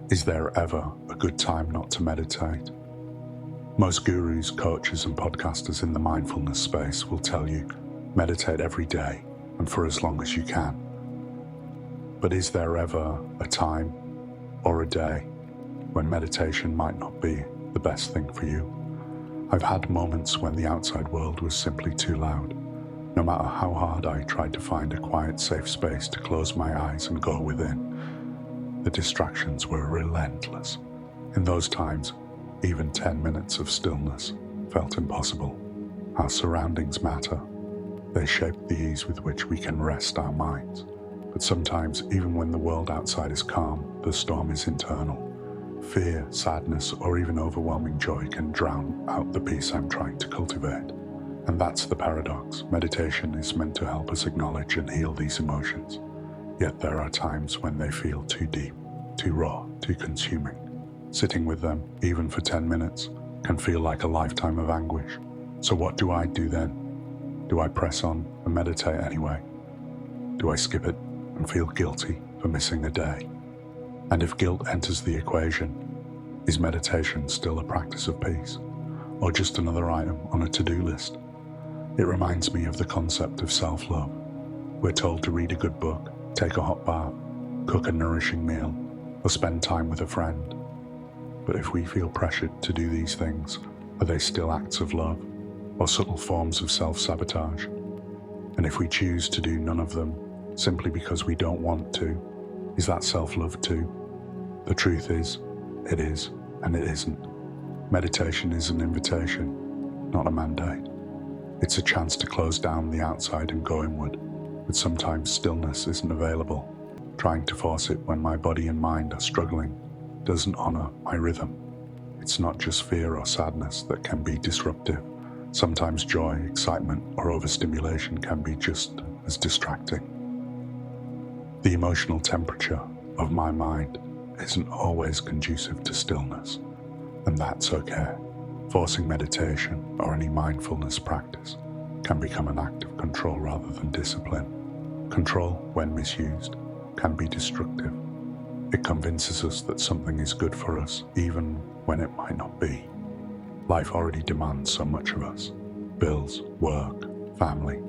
Is there ever a good time not to meditate? Most gurus, coaches, and podcasters in the mindfulness space will tell you, meditate every day and for as long as you can. But is there ever a time or a day when meditation might not be the best thing for you? I've had moments when the outside world was simply too loud. No matter how hard I tried to find a quiet, safe space to close my eyes and go within, the distractions were relentless. In those times, even 10 minutes of stillness felt impossible. Our surroundings matter. They shape the ease with which we can rest our minds. But sometimes, even when the world outside is calm, the storm is internal. Fear, sadness, or even overwhelming joy can drown out the peace I'm trying to cultivate. And that's the paradox. Meditation is meant to help us acknowledge and heal these emotions. Yet there are times when they feel too deep, too raw, too consuming. Sitting with them, even for 10 minutes, can feel like a lifetime of anguish. So what do I do then? Do I press on and meditate anyway? Do I skip it and feel guilty for missing a day? And if guilt enters the equation, is meditation still a practice of peace, or just another item on a to-do list? It reminds me of the concept of self-love. We're told to read a good book, take a hot bath, cook a nourishing meal, or spend time with a friend. But if we feel pressured to do these things, are they still acts of love, or subtle forms of self-sabotage? And if we choose to do none of them, simply because we don't want to, is that self-love too? The truth is, it is, and it isn't. Meditation is an invitation, not a mandate. It's a chance to close down the outside and go inward. But sometimes stillness isn't available. Trying to force it when my body and mind are struggling doesn't honor my rhythm. It's not just fear or sadness that can be disruptive. Sometimes joy, excitement, or overstimulation can be just as distracting. The emotional temperature of my mind isn't always conducive to stillness, and that's okay. Forcing meditation or any mindfulness practice can become an act of control rather than discipline. Control, when misused, can be destructive. It convinces us that something is good for us, even when it might not be. Life already demands so much of us. Bills, work, family.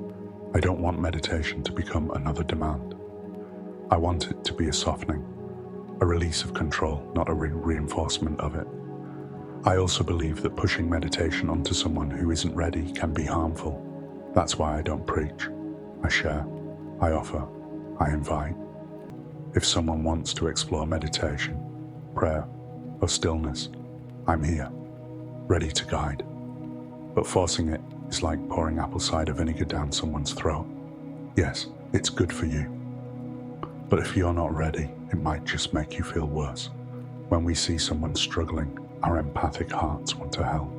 I don't want meditation to become another demand. I want it to be a softening, a release of control, not a reinforcement of it. I also believe that pushing meditation onto someone who isn't ready can be harmful. That's why I don't preach. I share. I offer, I invite. If someone wants to explore meditation, prayer, or stillness, I'm here, ready to guide. But forcing it is like pouring apple cider vinegar down someone's throat. Yes, it's good for you. But if you're not ready, it might just make you feel worse. When we see someone struggling, our empathic hearts want to help.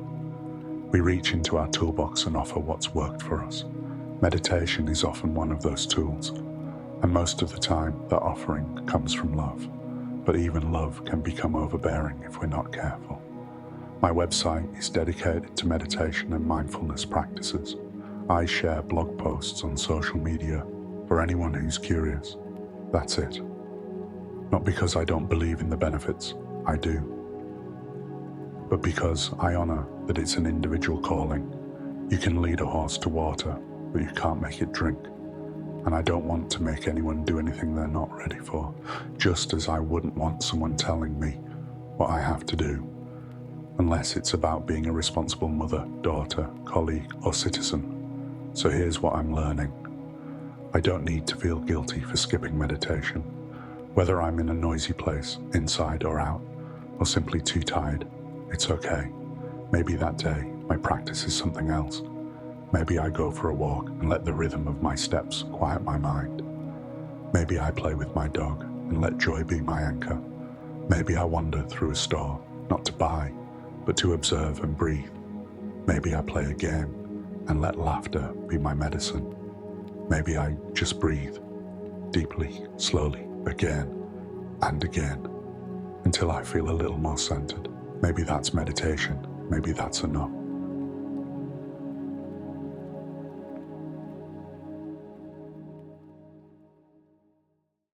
We reach into our toolbox and offer what's worked for us. Meditation is often one of those tools, and most of the time that offering comes from love. But even love can become overbearing if we're not careful. My website is dedicated to meditation and mindfulness practices. I share blog posts on social media for anyone who's curious. That's it. Not because I don't believe in the benefits, I do. But because I honor that it's an individual calling. You can lead a horse to water, but you can't make it drink. And I don't want to make anyone do anything they're not ready for, just as I wouldn't want someone telling me what I have to do, unless it's about being a responsible mother, daughter, colleague, or citizen. So here's what I'm learning. I don't need to feel guilty for skipping meditation, whether I'm in a noisy place, inside or out, or simply too tired. It's okay. Maybe that day my practice is something else. Maybe I go for a walk and let the rhythm of my steps quiet my mind. Maybe I play with my dog and let joy be my anchor. Maybe I wander through a store, not to buy, but to observe and breathe. Maybe I play a game and let laughter be my medicine. Maybe I just breathe, deeply, slowly, again and again, until I feel a little more centered. Maybe that's meditation. Maybe that's enough.